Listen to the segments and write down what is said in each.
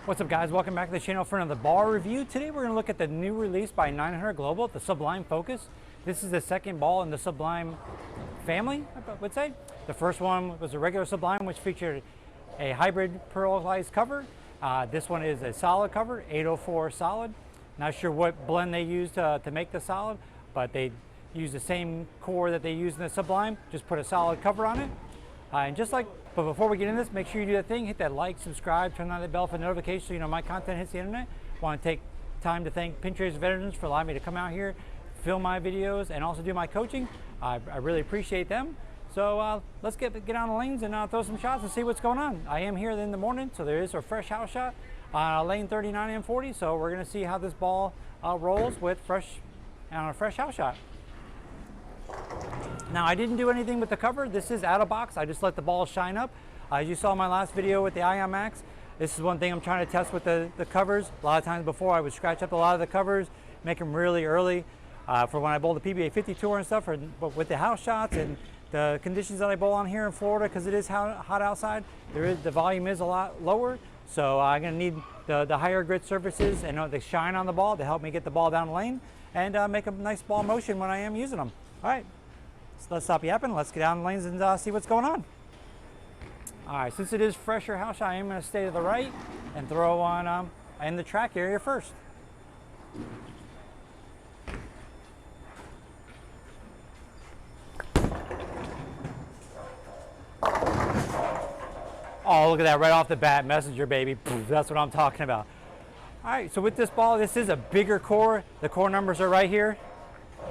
What's up, guys? Welcome back to the channel for another ball review. Today we're going to look at the new release by 900 Global, the Sublime Focus. This is the second ball in the Sublime family, I would say. The first one was a regular Sublime, which featured a hybrid pearlized cover. This one is a solid cover, 804 solid. Not sure what blend they used to make the solid, but they used the same core that they used in the Sublime, just put a solid cover on it. But before we get into this, make sure you do that thing, hit that like, subscribe, turn on the bell for notifications so you know my content hits the internet. Want to take time to thank Pinterest Veterans for allowing me to come out here, film my videos, and also do my coaching. I really appreciate them. So let's get on the lanes and throw some shots and see what's going on. I am here in the morning, so there is a fresh house shot on lane 39 and 40. So we're going to see how this ball rolls with a fresh house shot. Now, I didn't do anything with the cover. This is out of box. I just let the ball shine up. As you saw in my last video with the Ion Max, this is one thing I'm trying to test with the covers. A lot of times before, I would scratch up a lot of the covers, make them really early for when I bowl the PBA 50 Tour and stuff. But with the house shots and the conditions that I bowl on here in Florida, because it is hot outside, the volume is a lot lower. So I'm going to need the higher grit surfaces and the shine on the ball to help me get the ball down the lane and make a nice ball motion when I am using them. All right. So let's stop yapping. Let's get down the lanes and see what's going on. All right, since it is fresher house shot, I am going to stay to the right and throw on in the track area first. Oh, look at that right off the bat, messenger, baby. That's what I'm talking about. All right, so with this ball, this is a bigger core. The core numbers are right here.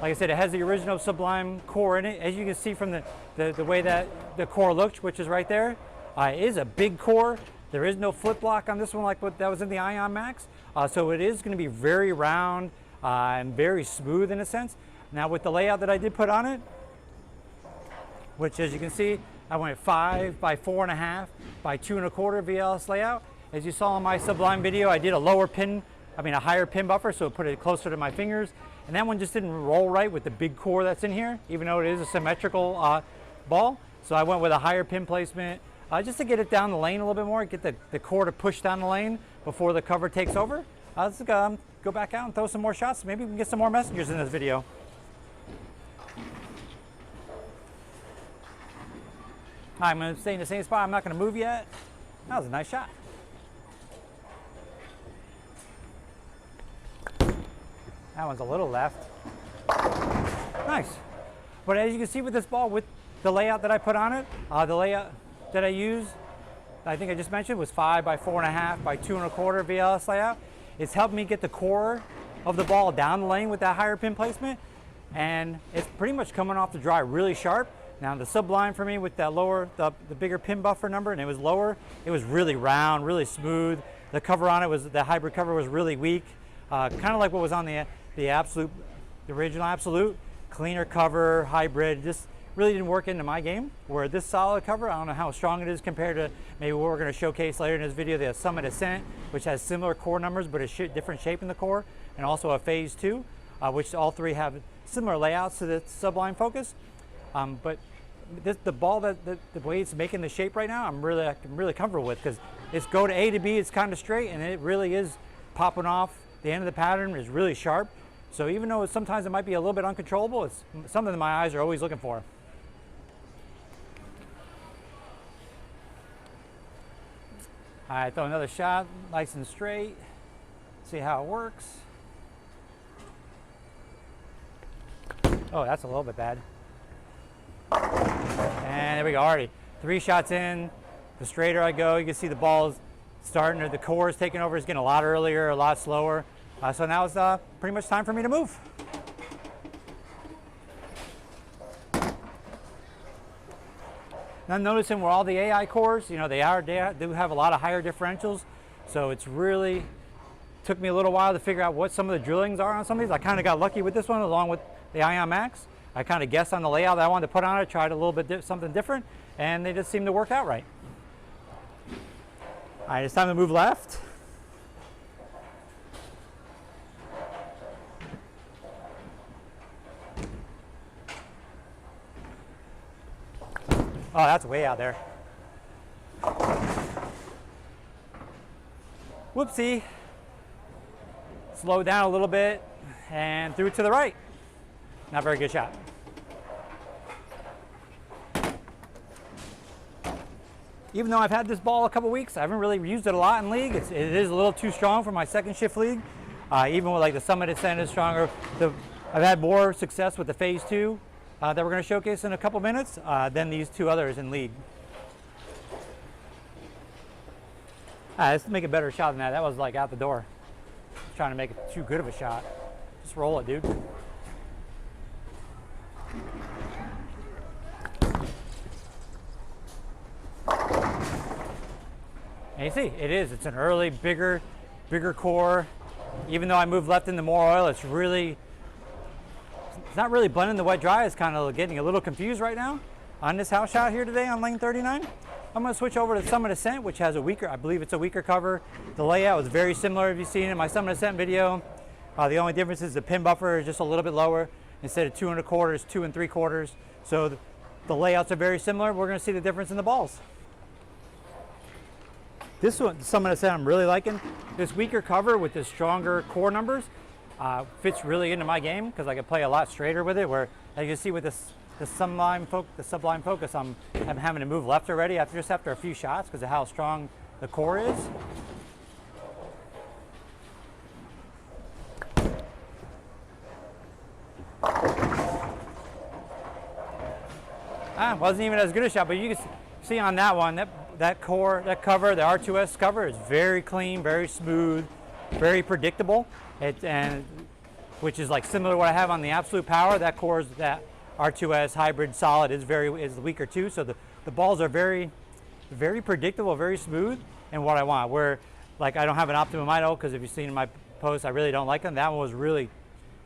Like I said, it has the original Sublime core in it. As you can see from the way that the core looked, which is right there, it is a big core. There is no flip block on this one like what that was in the Ion Max. So it is going to be very round and very smooth in a sense. Now with the layout that I did put on it, which as you can see, I went 5 by 4.5 by 2 1/4 VLS layout. As you saw in my Sublime video, I did a higher pin buffer, so it put it closer to my fingers. And that one just didn't roll right with the big core that's in here, even though it is a symmetrical ball. So I went with a higher pin placement just to get it down the lane a little bit more, get the core to push down the lane before the cover takes over. Let's go back out and throw some more shots. Maybe we can get some more messengers in this video. I'm going to stay in the same spot. I'm not going to move yet. That was a nice shot. That one's a little left. Nice. But as you can see with this ball, with the layout that I put on it, the layout that I used, I think I just mentioned, was 5 by 4.5 by 2 1/4 VLS layout. It's helped me get the core of the ball down the lane with that higher pin placement. And it's pretty much coming off the dry really sharp. Now the Sublime for me with that the bigger pin buffer number, and it was lower, it was really round, really smooth. The cover on it the hybrid cover was really weak. Kind of like what was on the original Absolute, cleaner cover, hybrid, just really didn't work into my game. Where this solid cover, I don't know how strong it is compared to maybe what we're going to showcase later in this video, the Summit Ascent, which has similar core numbers but a different shape in the core, and also a Phase II, which all three have similar layouts to the Sublime Focus. But the ball, the way it's making the shape right now, I'm really comfortable with, because it's go to A to B, it's kind of straight, and it really is popping off. The end of the pattern is really sharp. So even though sometimes it might be a little bit uncontrollable, it's something that my eyes are always looking for. All right, throw another shot, nice and straight. See how it works. Oh, that's a little bit bad. And there we go, already 3 shots in. The straighter I go, you can see the ball's starting, or the core is taking over. It's getting a lot earlier, a lot slower. So now it's pretty much time for me to move. Now I'm noticing where all the AI cores, they do have a lot of higher differentials. So it's really took me a little while to figure out what some of the drillings are on some of these. I kind of got lucky with this one along with the Ion Max. I kind of guessed on the layout that I wanted to put on it, tried a little bit something different, and they just seem to work out right. All right, it's time to move left. Oh, that's way out there. Whoopsie. Slow down a little bit and threw it to the right. Not very good shot. Even though I've had this ball a couple weeks, I haven't really used it a lot in league. It is a little too strong for my second shift league. Even with like the Summit Ascent is stronger. I've had more success with the Phase II that we're going to showcase in a couple minutes than these two others in league. Let's make a better shot than that. That was like out the door. Trying to make it too good of a shot. Just roll it, dude. And you see, it's an early, bigger core. Even though I moved left into more oil, it's not really blending the wet dry. It's kind of getting a little confused right now on this house shot here today on lane 39. I'm going to switch over to Summit Ascent, which has I believe it's a weaker cover. The layout is very similar if you've seen it in my Summit Ascent video. The only difference is the pin buffer is just a little bit lower. Instead of 2 1/4, 2 3/4. So the layouts are very similar. We're going to see the difference in the balls. This one, Summit Ascent, I'm really liking. This weaker cover with the stronger core numbers fits really into my game because I can play a lot straighter with it. Where, as you can see with the Sublime Focus, I'm having to move left already after a few shots because of how strong the core is. Wasn't even as good a shot, but you can see on that one, that cover, the R2S cover is very clean, very smooth, very predictable. Which is like similar to what I have on the Absolute Power. That R2S hybrid solid is weaker too. So the balls are very, very predictable, very smooth, and what I want. Where like I don't have an optimum idle because if you've seen in my post, I really don't like them. That one was really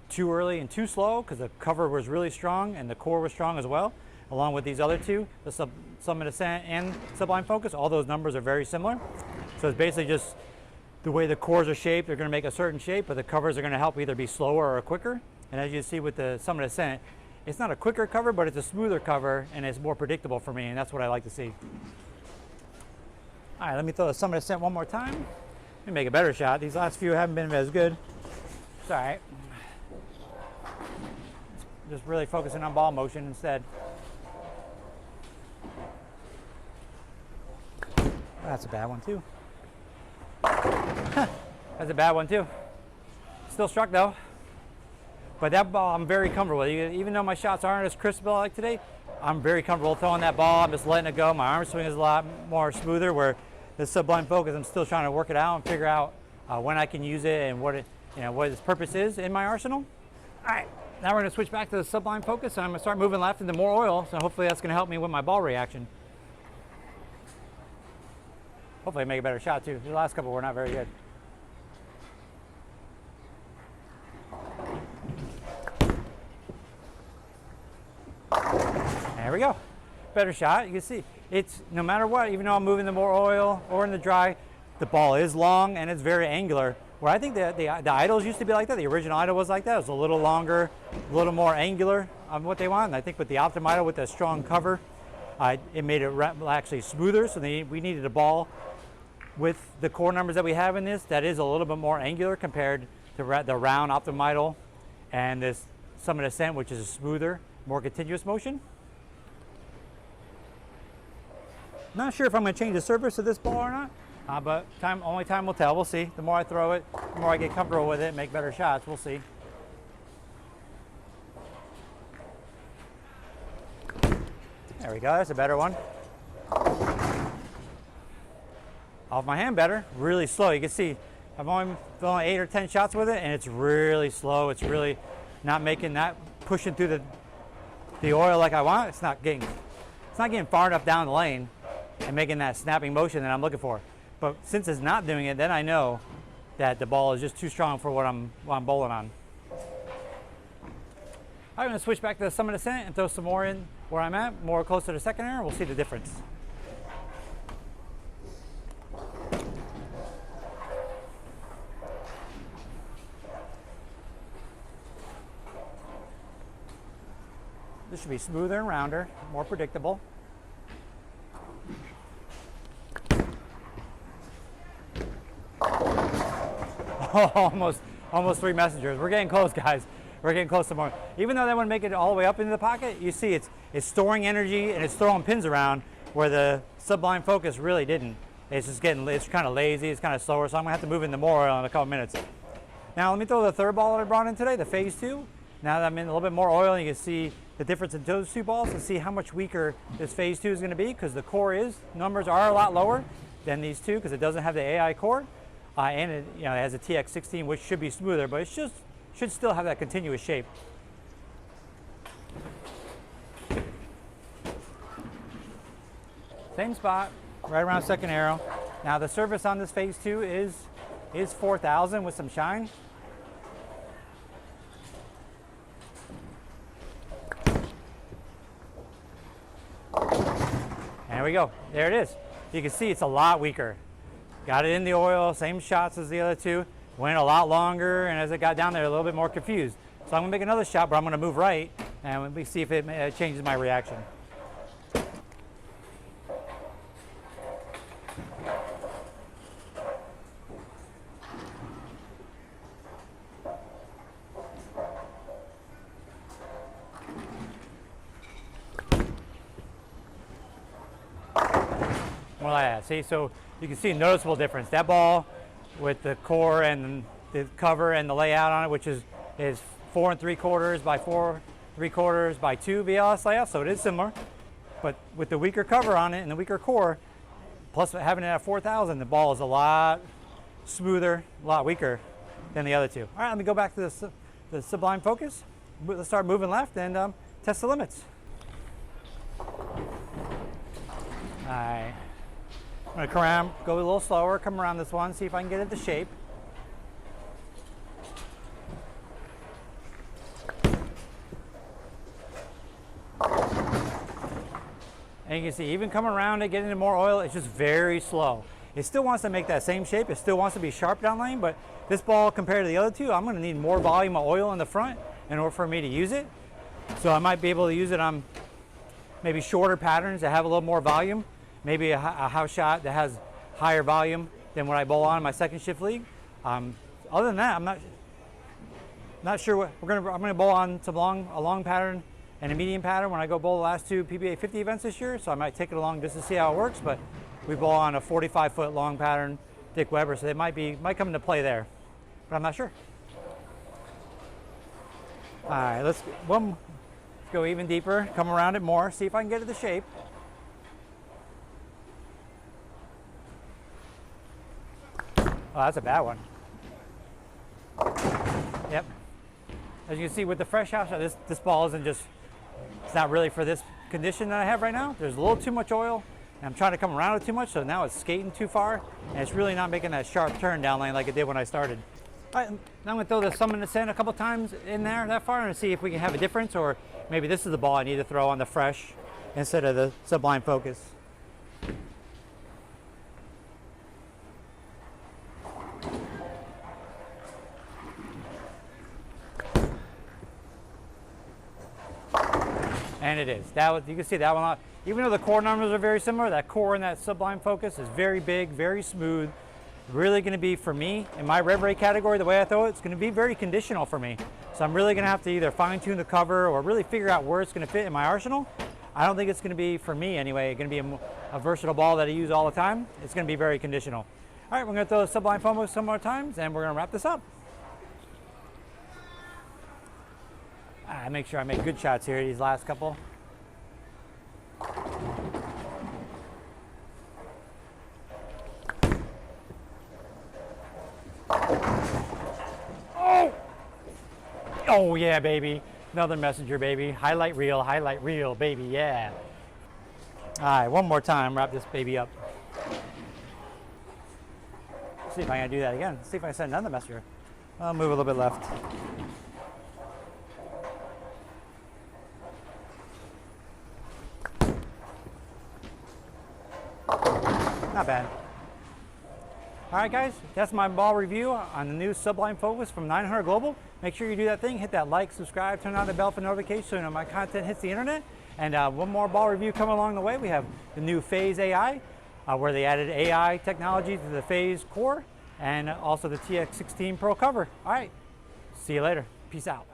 too early and too slow because the cover was really strong and the core was strong as well. Along with these other two, the Summit Ascent and Sublime Focus, all those numbers are very similar. So it's basically just the way the cores are shaped. They're going to make a certain shape, but the covers are going to help either be slower or quicker. And as you see with the Summit Ascent, it's not a quicker cover, but it's a smoother cover, and it's more predictable for me, and that's what I like to see. All right, let me throw the Summit Ascent one more time. Let me make a better shot. These last few haven't been as good. It's all right. Just really focusing on ball motion instead. That's a bad one too. That's a bad one too. Still struck though. But that ball I'm very comfortable with. Even though my shots aren't as crisp like today, I'm very comfortable throwing that ball. I'm just letting it go. My arm swing is a lot more smoother, where the Sublime Focus, I'm still trying to work it out and figure out when I can use it and what its purpose is in my arsenal. All right, now we're going to switch back to the Sublime Focus, and I'm going to start moving left into more oil, so hopefully that's going to help me with my ball reaction. Hopefully I make a better shot too. The last couple were not very good. There we go. Better shot. You can see it's no matter what, even though I'm moving the more oil or in the dry, the ball is long and it's very angular. Where I think the idles used to be like that. The original idle was like that. It was a little longer, a little more angular on what they want. And I think with the Optim idle with the strong cover, it made it actually smoother. So we needed a ball with the core numbers that we have in this that is a little bit more angular compared to the round Optim idle and this Summit Ascent, which is a smoother, more continuous motion. Not sure if I'm going to change the surface of this ball or not, but only time will tell. We'll see. The more I throw it, the more I get comfortable with it and make better shots. We'll see. There we go. That's a better one. Off my hand better. Really slow. You can see I've only thrown 8 or 10 shots with it, and it's really slow. It's really not pushing through the oil like I want. It's not getting far enough down the lane and making that snapping motion that I'm looking for. But since it's not doing it, then I know that the ball is just too strong for what I'm bowling on. I'm going to switch back to the Summit Ascent and throw some more in where I'm at, more closer to second air. We'll see the difference. This should be smoother and rounder, more predictable. almost 3 messengers. We're getting close, guys. We're getting close to more. Even though they wouldn't make it all the way up into the pocket, you see it's storing energy and it's throwing pins around where the Sublime Focus really didn't. It's kind of lazy, it's kind of slower, so I'm gonna have to move into more oil in a couple minutes. Now let me throw the third ball that I brought in today, the Phase II. Now that I'm in a little bit more oil, you can see the difference in those two balls and see how much weaker this Phase II is gonna be, because the core numbers are a lot lower than these two, because it doesn't have the AI core. And it has a TX16, which should be smoother, but it should still have that continuous shape. Same spot, right around second arrow. Now the surface on this Phase II is 4,000 with some shine. And there we go. There it is. You can see it's a lot weaker. Got it in the oil, same shots as the other two. Went a lot longer, and as it got down there, a little bit more confused. So I'm gonna make another shot, but I'm gonna move right, and we see if it changes my reaction. More like that. See, so you can see a noticeable difference. That ball with the core and the cover and the layout on it, which is 4 3/4 by 4 3/4 by 2 VLS layout, so it is similar. But with the weaker cover on it and the weaker core, plus having it at 4,000, the ball is a lot smoother, a lot weaker than the other two. All right, let me go back to the Sublime Focus. Let's start moving left and test the limits. All right. I'm going to come around, go a little slower, come around this one, see if I can get it to shape. And you can see, even coming around it, getting into more oil, it's just very slow. It still wants to make that same shape. It still wants to be sharp down lane, but this ball, compared to the other two, I'm going to need more volume of oil in the front in order for me to use it. So I might be able to use it on maybe shorter patterns that have a little more volume. Maybe a house shot that has higher volume than what I bowl on in my second shift league. Other than that, I'm not sure what I'm gonna bowl on a long pattern and a medium pattern when I go bowl the last two PBA 50 events this year. So I might take it along just to see how it works. But we bowl on a 45-foot long pattern, Dick Weber, so it might come into play there, but I'm not sure. All right, let's go even deeper, come around it more, see if I can get it to shape. Oh, that's a bad one. Yep. As you can see with the fresh house, this ball it's not really for this condition that I have right now. There's a little too much oil, and I'm trying to come around it too much, so now it's skating too far, and it's really not making that sharp turn down lane like it did when I started. All right, now I'm gonna throw the Summon Ascent a couple times in there that far and see if we can have a difference, or maybe this is the ball I need to throw on the fresh instead of the Sublime Focus. And it is. You can see that one. Even though the core numbers are very similar, that core in that Sublime Focus is very big, very smooth. Really going to be, for me, in my rev rate category, the way I throw it, it's going to be very conditional for me. So I'm really going to have to either fine tune the cover or really figure out where it's going to fit in my arsenal. I don't think it's going to be, for me anyway, going to be a versatile ball that I use all the time. It's going to be very conditional. All right, we're going to throw the Sublime Focus some more times, and we're going to wrap this up. Make sure I make good shots here, these last couple. Oh! Oh yeah, baby. Another messenger, baby. Highlight reel, baby, yeah. All right, one more time, wrap this baby up. See if I can do that again. See if I can send another messenger. I'll move a little bit left. Not bad. All right, guys, that's my ball review on the new Sublime Focus from 900 Global. Make sure you do that thing, hit that like, subscribe, turn on the bell for notifications so you know my content hits the internet. And one more ball review coming along the way. We have the new Phaze AI, where they added AI technology to the Phaze core. and also the TX16 Pro cover. All right, see you later. Peace out.